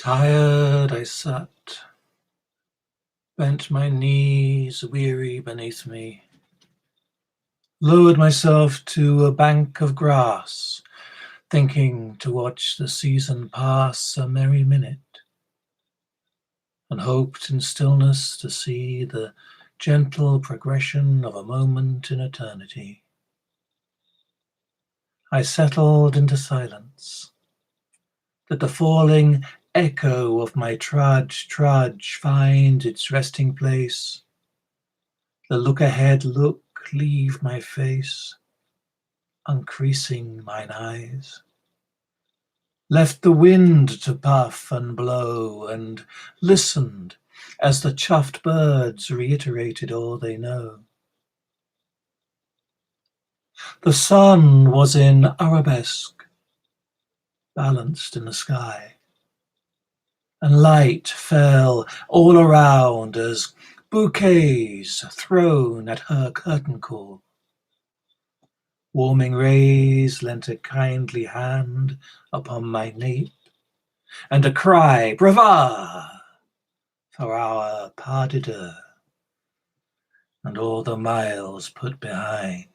Tired I sat, bent my knees weary beneath me, lowered myself to a bank of grass, thinking to watch the season pass a merry minute, and hoped in stillness to see the gentle progression of a moment in eternity. I settled into silence. Did the falling echo of my trudge find its resting place? The look-ahead look leave my face, uncreasing mine eyes. Left the wind to puff and blow, and listened as the chuffed birds reiterated all they know. The sun was in arabesque, balanced in the sky, and light fell all around as bouquets thrown at her curtain call. Warming rays lent a kindly hand upon my nape, and a cry, "Brava!" for our pas de deux, and all the miles put behind.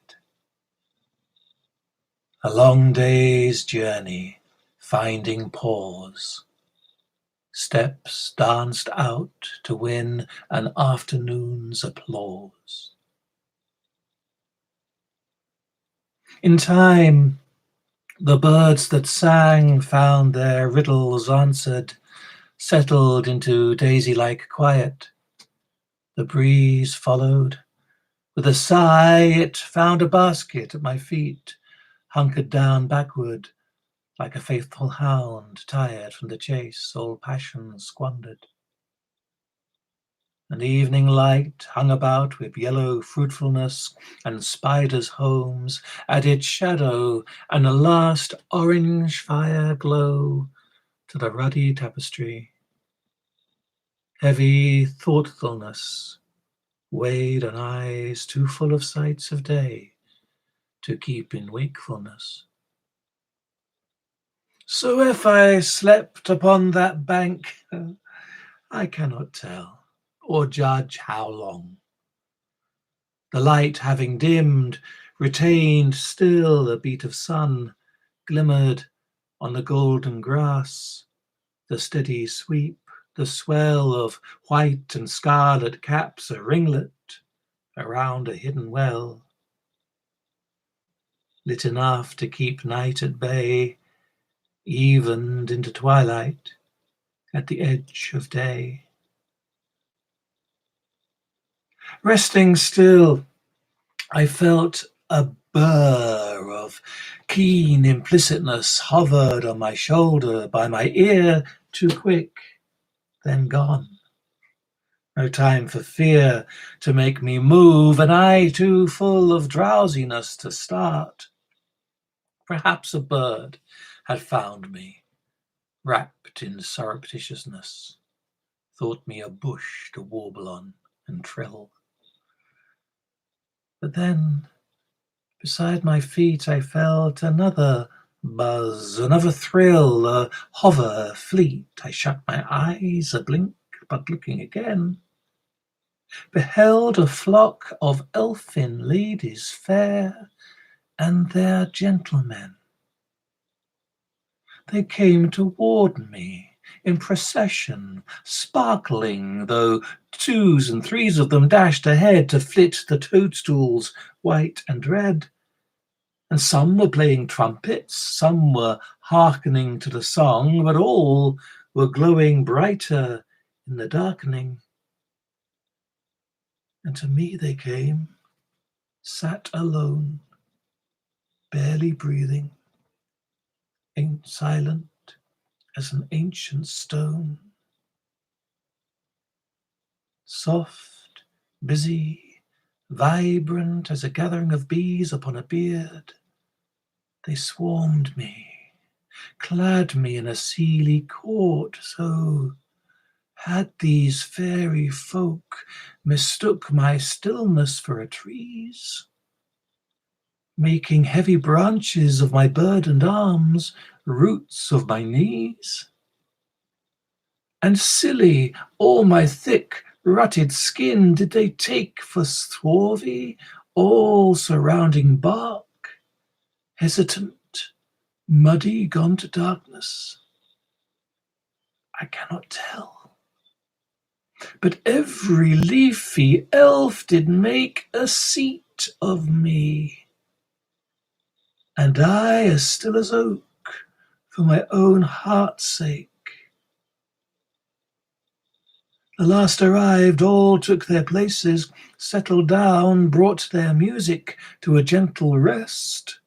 A long day's journey, finding pause. Steps danced out to win an afternoon's applause. In time, the birds that sang found their riddles answered, settled into daisy-like quiet. The breeze followed. With a sigh, it found a basket at my feet, hunkered down backward, like a faithful hound tired from the chase, all passion squandered. And evening light hung about with yellow fruitfulness, and spiders' homes added shadow and a last orange fire glow to the ruddy tapestry. Heavy thoughtfulness weighed on eyes too full of sights of day to keep in wakefulness. So if I slept upon that bank, I cannot tell, or judge how long. The light having dimmed, retained still a beat of sun, glimmered on the golden grass, the steady sweep, the swell of white and scarlet caps a ringlet around a hidden well, lit enough to keep night at bay, evened into twilight at the edge of day. Resting still, I felt a burr of keen implicitness hovered on my shoulder, by my ear, too quick, then gone. No time for fear to make me move, and I too full of drowsiness to start. Perhaps a bird had found me, wrapped in surreptitiousness, thought me a bush to warble on and trill. But then, beside my feet, I felt another buzz, another thrill, a hover fleet. I shut my eyes a blink, but looking again, beheld a flock of elfin ladies fair, and their gentlemen. They came toward me in procession, sparkling, though twos and threes of them dashed ahead to flit the toadstools white and red. And some were playing trumpets, some were hearkening to the song, but all were glowing brighter in the darkening. And to me they came, sat alone, barely breathing, silent as an ancient stone. Soft, busy, vibrant as a gathering of bees upon a beard, they swarmed me, clad me in a seely court. So had these fairy folk mistook my stillness for a tree's, making heavy branches of my burdened arms roots of my knees? And silly, all my thick, rutted skin did they take for swarthy, all surrounding bark, hesitant, muddy, gone to darkness? I cannot tell. But every leafy elf did make a seat of me, and I as still as oak, for my own heart's sake. The last arrived, all took their places, settled down, brought their music to a gentle rest.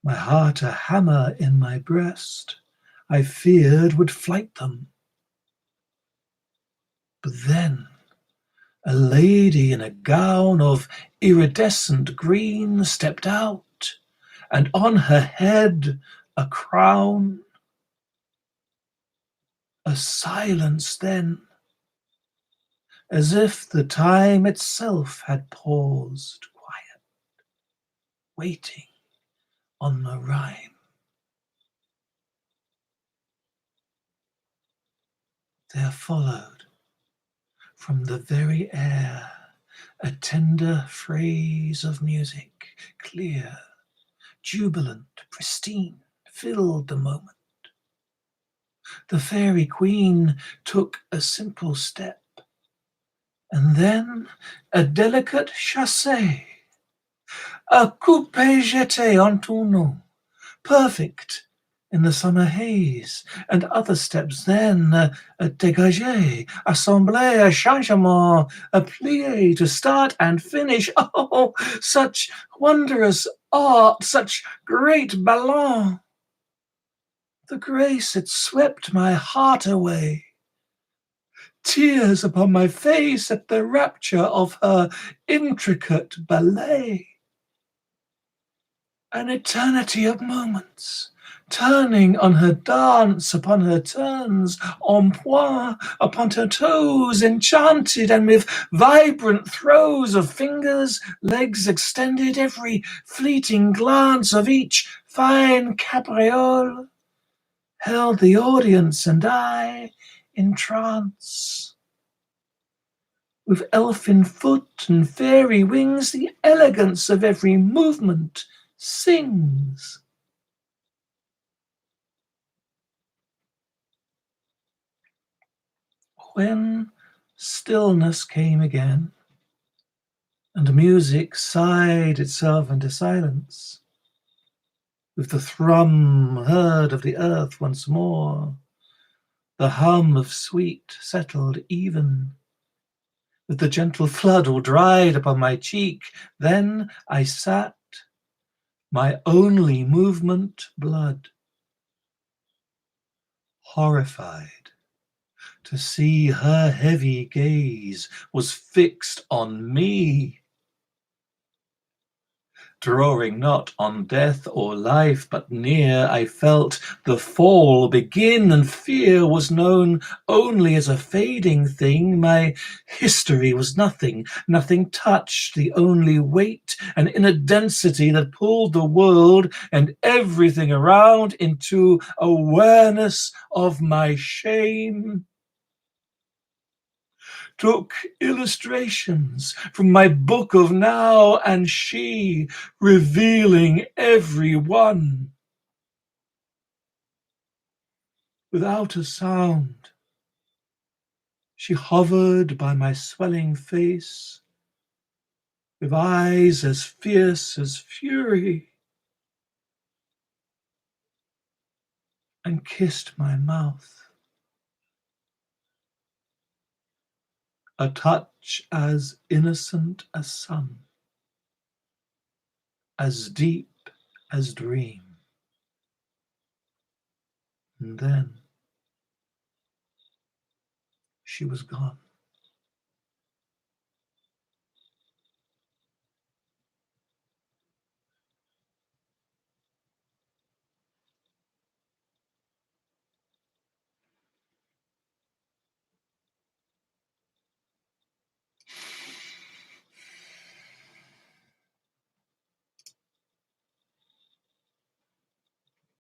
My heart a hammer in my breast, I feared would flight them. But then a lady in a gown of iridescent green stepped out, and on her head a crown. A silence then, as if the time itself had paused, quiet, waiting on the rhyme. There followed from the very air a tender phrase of music, clear, jubilant, pristine, filled the moment. The fairy queen took a simple step, and then a delicate chassé, a coupé-jeté en tourneau, perfect in the summer haze, and other steps then, a dégagé, assemblé, a changement, a plié, to start and finish. Oh, such wondrous art, such great ballon! The grace, it swept my heart away. Tears upon my face at the rapture of her intricate ballet. An eternity of moments, turning on her dance, upon her turns, en point, upon her toes, enchanted, and with vibrant throws of fingers, legs extended, every fleeting glance of each fine capriole held the audience and I in trance. With elfin foot and fairy wings, the elegance of every movement sings. When stillness came again, and music sighed itself into silence, with the thrum heard of the earth once more, the hum of sweet settled even, with the gentle flood all dried upon my cheek, then I sat, my only movement blood, horrified to see her heavy gaze was fixed on me, drawing not on death or life, but near. I felt the fall begin, and fear was known only as a fading thing. My history was nothing, nothing touched, the only weight, an inner density that pulled the world and everything around into awareness of my shame. Took illustrations from my book of now, and she, revealing every one. Without a sound, she hovered by my swelling face, with eyes as fierce as fury, and kissed my mouth. A touch as innocent as sun, as deep as dream. And then she was gone.